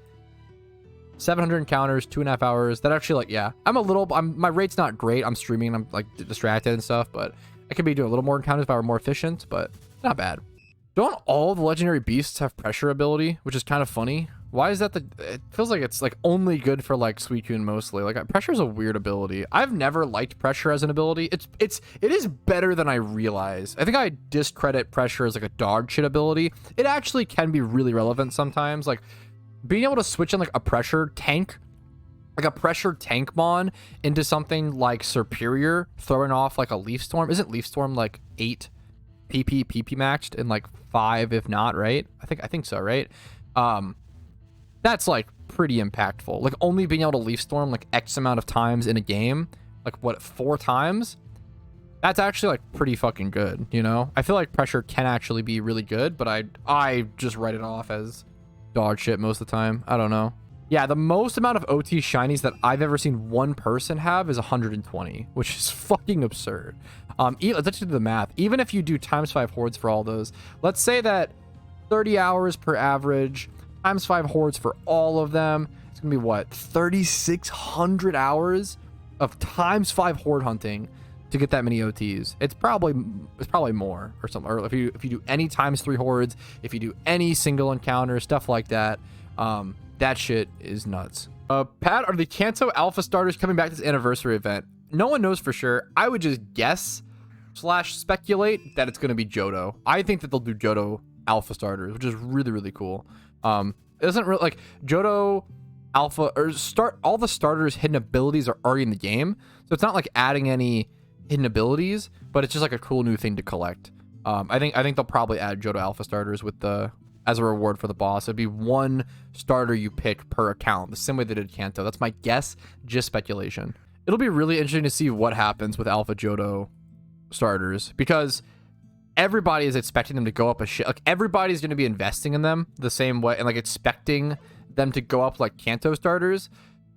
700 encounters, 2.5 hours. That actually, like, yeah. My rate's not great. I'm streaming. I'm like distracted and stuff, but I could be doing a little more encounters if I were more efficient, but not bad. Don't all the legendary beasts have pressure ability, which is kind of funny? Why is that? It feels like it's like only good for like Suicune mostly. Like pressure is a weird ability. I've never liked pressure as an ability. It is better than I realize. I think I discredit pressure as like a dog shit ability. It actually can be really relevant sometimes. Like being able to switch in like a pressure tank, like a pressure tank mon into something like superior, throwing off like a leaf storm. Isn't leaf storm like 8 PP maxed and like 5 if not, right? I think so, right? That's like pretty impactful. Like only being able to leaf storm like X amount of times in a game, like what, 4 times? That's actually like pretty fucking good, you know? I feel like pressure can actually be really good, but I just write it off as dog shit most of the time. I don't know. Yeah, the most amount of OT shinies that I've ever seen one person have is 120, which is fucking absurd. Let's actually do the math. Even if you do ×5 hordes for all those, let's say that 30 hours per average, ×5 hordes for all of them, it's gonna be what, 3,600 hours of ×5 horde hunting to get that many OTs. It's probably more or something. Or if you do any ×3 hordes, if you do any single encounter, stuff like that, that shit is nuts. Pat, are the Kanto alpha starters coming back to this anniversary event? No one knows for sure. I would just guess / speculate that it's going to be Johto. I think that they'll do Johto alpha starters, which is really, really cool. It doesn't really like Johto alpha or all the starters' hidden abilities are already in the game. So it's not like adding any hidden abilities, but it's just like a cool new thing to collect. I think they'll probably add Johto alpha starters with as a reward for the boss. It'd be one starter you pick per account, the same way they did Kanto. That's my guess, just speculation. It'll be really interesting to see what happens with alpha Johto starters, because everybody is expecting them to go up a shit. Like, everybody's going to be investing in them the same way and like expecting them to go up like Kanto starters.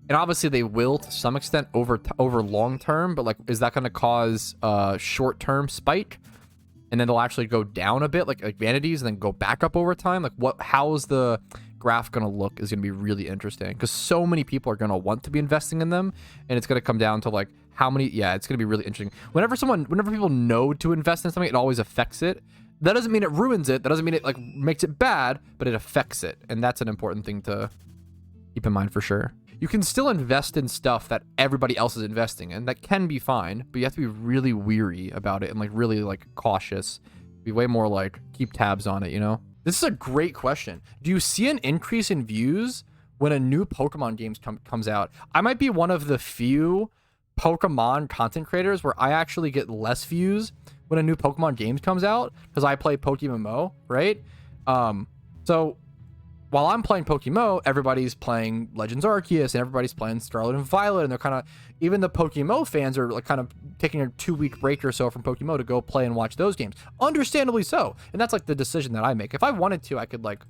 And obviously they will to some extent over long term, but like, is that going to cause a short-term spike? And then they'll actually go down a bit, like vanities, and then go back up over time. Like, how's the graph gonna look is gonna be really interesting, because so many people are gonna want to be investing in them, and it's gonna come down to like how many. Yeah, it's gonna be really interesting. Whenever people know to invest in something, it always affects it. That doesn't mean it ruins it. That doesn't mean it like makes it bad, but it affects it, and that's an important thing to keep in mind for sure. You can still invest in stuff that everybody else is investing in. That can be fine, but you have to be really weary about it and like really like cautious. Be way more like keep tabs on it, you know? This is a great question. Do you see an increase in views when a new Pokemon game comes out? I might be one of the few Pokemon content creators where I actually get less views when a new Pokemon game comes out, because I play PokeMMO, right? So while I'm playing PokeMMO, everybody's playing Legends Arceus and everybody's playing Scarlet and Violet, and they're kind of, even the PokeMMO fans are like kind of taking a 2-week break or so from PokeMMO to go play and watch those games. Understandably so. And that's like the decision that I make. If I wanted to, I could like,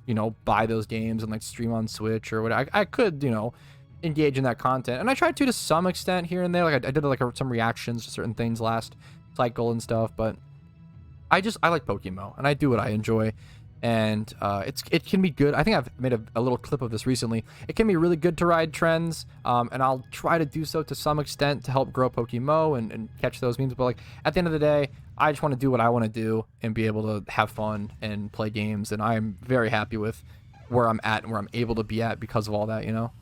you know, buy those games and like stream on Switch or whatever. I could, you know, engage in that content. And I tried to some extent here and there. Like I did like some reactions to certain things last cycle and stuff, but I like PokeMMO and I do what I enjoy. And it can be good. I think I've made a little clip of this recently. It can be really good to ride trends, and I'll try to do so to some extent to help grow PokeMMO and catch those memes. But like at the end of the day, I just want to do what I want to do and be able to have fun and play games. And I'm very happy with where I'm at and where I'm able to be at because of all that, you know?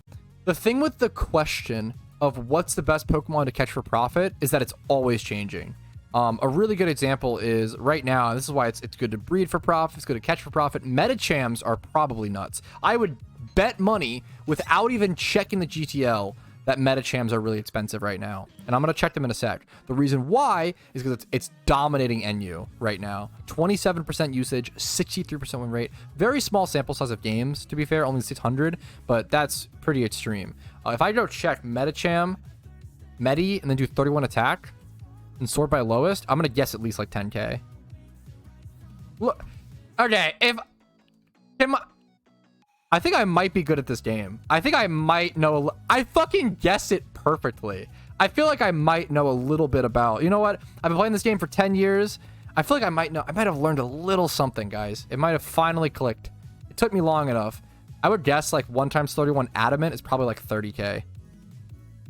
The thing with the question of what's the best Pokemon to catch for profit is that it's always changing. A really good example is right now, this is why it's good to breed for profit, it's good to catch for profit. Medichams are probably nuts. I would bet money without even checking the GTL that Medichams are really expensive right now. And I'm going to check them in a sec. The reason why is because it's dominating NU right now. 27% usage, 63% win rate. Very small sample size of games, to be fair, only 600, but that's pretty extreme. If I go check Medicham, Medi, and then do 31 attack, and sort by lowest, I'm gonna guess at least like 10k. Look, okay, I think I might be good at this game. I think I might know. I fucking guessed it perfectly. I feel like I might know a little bit about. You know what? I've been playing this game for 10 years. I feel like I might know. I might have learned a little something, guys. It might have finally clicked. It took me long enough. I would guess like 1 × 31 adamant is probably like 30k.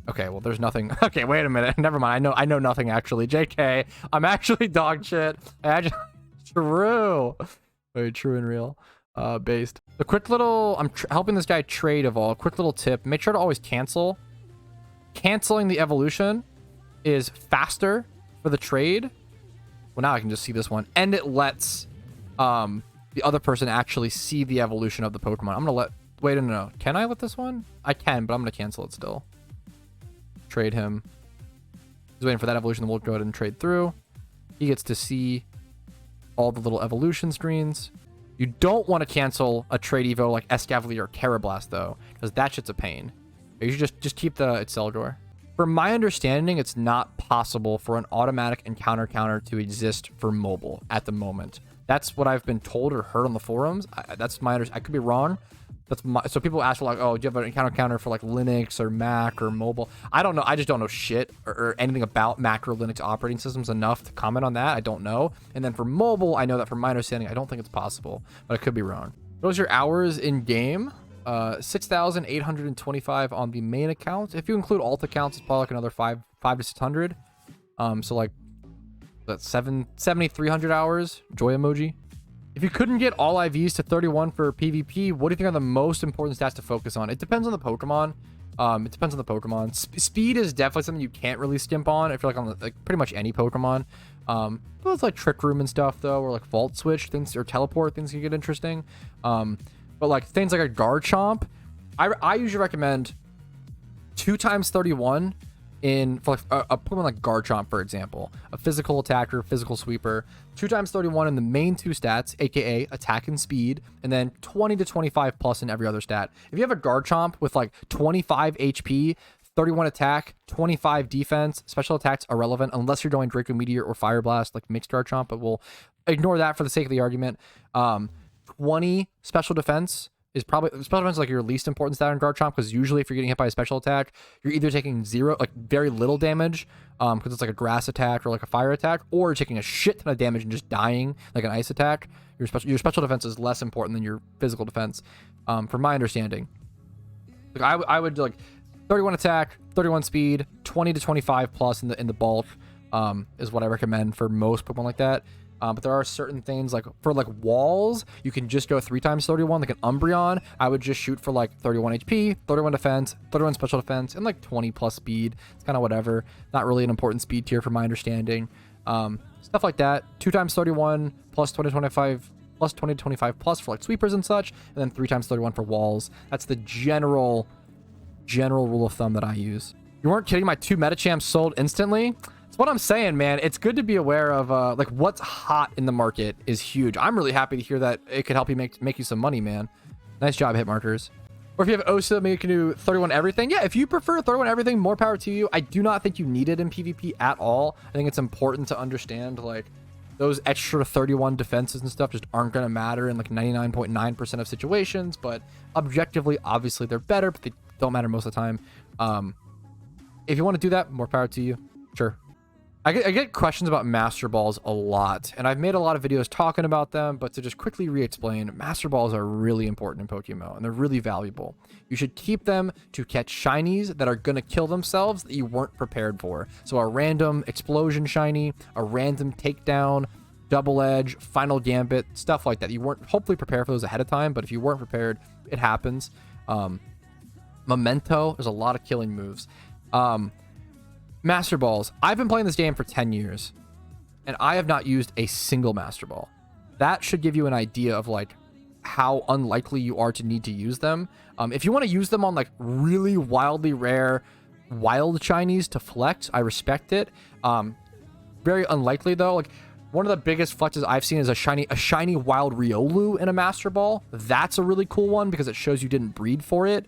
Okay, well, there's nothing. Okay, wait a minute. Never mind. I know nothing, actually. JK, I'm actually dog shit. True. Very true and real. Based. The quick little... I'm helping this guy trade Evolve. Quick little tip. Make sure to always cancel. Canceling the evolution is faster for the trade. Well, now I can just see this one. And it lets the other person actually see the evolution of the Pokemon. I'm going to let... Wait, no. Can I let this one? I can, but I'm going to cancel it still. Trade him. He's waiting for that evolution, then we'll go ahead and trade through. He gets to see all the little evolution screens. You don't want to cancel a trade evo like Escavalier or Carablast though, because that shit's a pain. You should just keep the Excelgor. From my understanding, it's not possible for an automatic encounter counter to exist for mobile at the moment. That's what I've been told or heard on the forums. That's my understanding. I could be wrong. So people ask for like, oh, do you have an encounter counter for like Linux or Mac or mobile? I don't know. I just don't know shit or anything about Mac or Linux operating systems enough to comment on that. I don't know. And then for mobile, I know that from my understanding, I don't think it's possible, but I could be wrong. Those are your hours in game. 6,825 on the main account. If you include alt accounts, it's probably like another 5 to 600. So like that's 7,300 hours. Joy emoji. If you couldn't get all IVs to 31 for PvP, what do you think are the most important stats to focus on? It depends on the Pokemon. Speed is definitely something you can't really skimp on. I feel like on like pretty much any Pokemon. But it's like Trick Room and stuff though, or like Vault Switch things or Teleport things can get interesting. But like things like a Garchomp, I usually recommend 2 times 31 for like a Pokemon like Garchomp, for example, a physical attacker, physical sweeper, 2 times 31 in the main 2 stats, aka attack and speed, and then 20 to 25 plus in every other stat. If you have a Garchomp with like 25 HP, 31 attack, 25 defense, special attacks irrelevant unless you're doing Draco Meteor or Fire Blast like mixed Garchomp, but we'll ignore that for the sake of the argument. 20 special defense is probably special defense is like your least important stat in Garchomp, because usually if you're getting hit by a special attack, you're either taking very little damage, because it's like a grass attack or like a fire attack, or you're taking a shit ton of damage and just dying like an ice attack. Your special defense is less important than your physical defense, from my understanding. Like I would like 31 attack, 31 speed, 20 to 25 plus in the bulk, is what I recommend for most Pokemon like that. But there are certain things like for like walls, you can just go 3 times 31, like an Umbreon. I would just shoot for like 31 HP, 31 defense, 31 special defense, and like 20 plus speed. It's kind of whatever. Not really an important speed tier from my understanding. Stuff like that. 2 times 31 plus 20 25 plus 20 to 25 plus for like sweepers and such, and then 3 times 31 for walls. That's the general rule of thumb that I use. You weren't kidding, my 2 Medichams sold instantly. That's what I'm saying, man. It's good to be aware of like what's hot in the market is huge. I'm really happy to hear that it could help you make you some money, man. Nice job, hit markers. Or if you have OSA, maybe you can do 31 everything. Yeah, if you prefer 31 everything, more power to you. I do not think you need it in PvP at all. I think it's important to understand like those extra 31 defenses and stuff just aren't going to matter in like 99.9% of situations. But objectively, obviously, they're better, but they don't matter most of the time. If you want to do that, more power to you. Sure. I get questions about Master Balls a lot, and I've made a lot of videos talking about them, but to just quickly re-explain, Master Balls are really important in PokeMMO, and they're really valuable. You should keep them to catch Shinies that are going to kill themselves that you weren't prepared for. So a random Explosion Shiny, a random Takedown, Double Edge, Final Gambit, stuff like that. You weren't hopefully prepared for those ahead of time, but if you weren't prepared, it happens. Memento, there's a lot of killing moves. Master Balls. I've been playing this game for 10 years, and I have not used a single Master Ball. That should give you an idea of like how unlikely you are to need to use them. If you want to use them on like really wildly rare wild Shinies to flex, I respect it. Very unlikely though. Like one of the biggest flexes I've seen is a shiny wild Riolu in a Master Ball. That's a really cool one because it shows you didn't breed for it,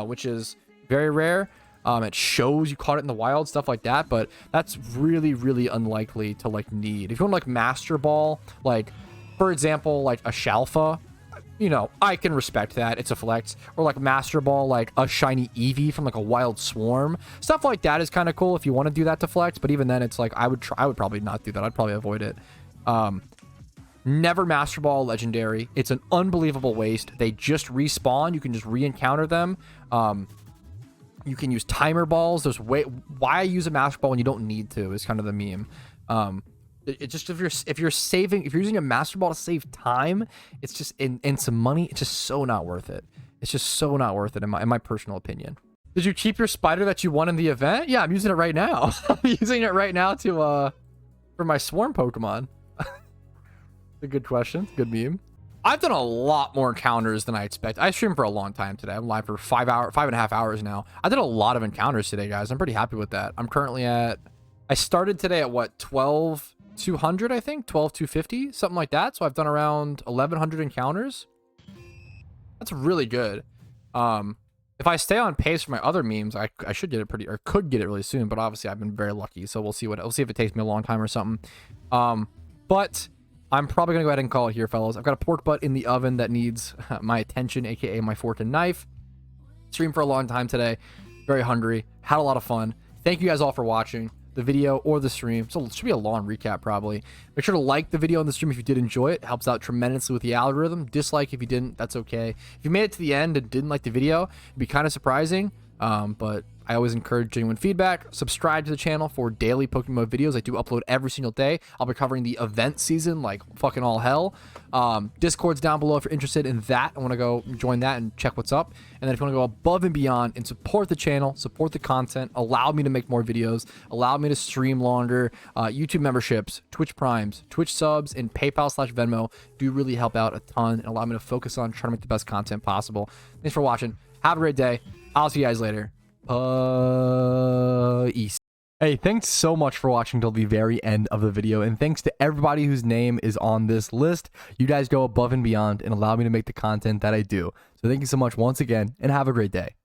which is very rare. It shows you caught it in the wild, stuff like that, but that's really, really unlikely to like need. If you want like Master Ball, like for example, like a Shalfa, you know, I can respect that. It's a flex. Or like Master Ball, like a shiny Eevee from like a wild swarm. Stuff like that is kind of cool if you want to do that to flex, but even then it's like I would probably not do that. I'd probably avoid it. Never Master Ball legendary. It's an unbelievable waste. They just respawn. You can just re-encounter them. You can use timer balls. There's why use a Master Ball when you don't need to is kind of the meme. It just if you're using a Master Ball to save time, it's just in some money. It's just so not worth it. It's just so not worth it in my personal opinion. Did you keep your spider that you won in the event? Yeah, I'm using it right now. I'm using it right now to for my swarm Pokemon. A good question. Good meme. I've done a lot more encounters than I expect. I streamed for a long time today. I'm live for 5.5 hours now. I did a lot of encounters today, guys. I'm pretty happy with that. I'm currently at, I started today at what, 12,200, I think? 12,250, something like that. So I've done around 1,100 encounters. That's really good. If I stay on pace for my other memes, I should get it could get it really soon, but obviously I've been very lucky. So we'll see if it takes me a long time or something. But I'm probably gonna go ahead and call it here, fellas. I've got a pork butt in the oven that needs my attention, aka my fork and knife. Streamed for a long time today. Very hungry. Had a lot of fun. Thank you guys all for watching the video or the stream. So it should be a long recap probably. Make sure to like the video and the stream if you did enjoy it. It helps out tremendously with the algorithm. Dislike if you didn't, that's okay. If you made it to the end and didn't like the video, it'd be kind of surprising. But I always encourage genuine feedback. Subscribe to the channel for daily PokeMMO videos. I do upload every single day. I'll be covering the event season like fucking all hell. Discord's down below if you're interested in that. I want to go join that and check what's up. And then if you want to go above and beyond and support the channel, support the content, allow me to make more videos, allow me to stream longer, YouTube memberships, Twitch Primes, Twitch subs, and PayPal/Venmo do really help out a ton and allow me to focus on trying to make the best content possible. Thanks for watching. Have a great day. I'll see you guys later. Peace. Hey, thanks so much for watching till the very end of the video, and thanks to everybody whose name is on this list. You guys go above and beyond and allow me to make the content that I do. So thank you so much once again, and have a great day.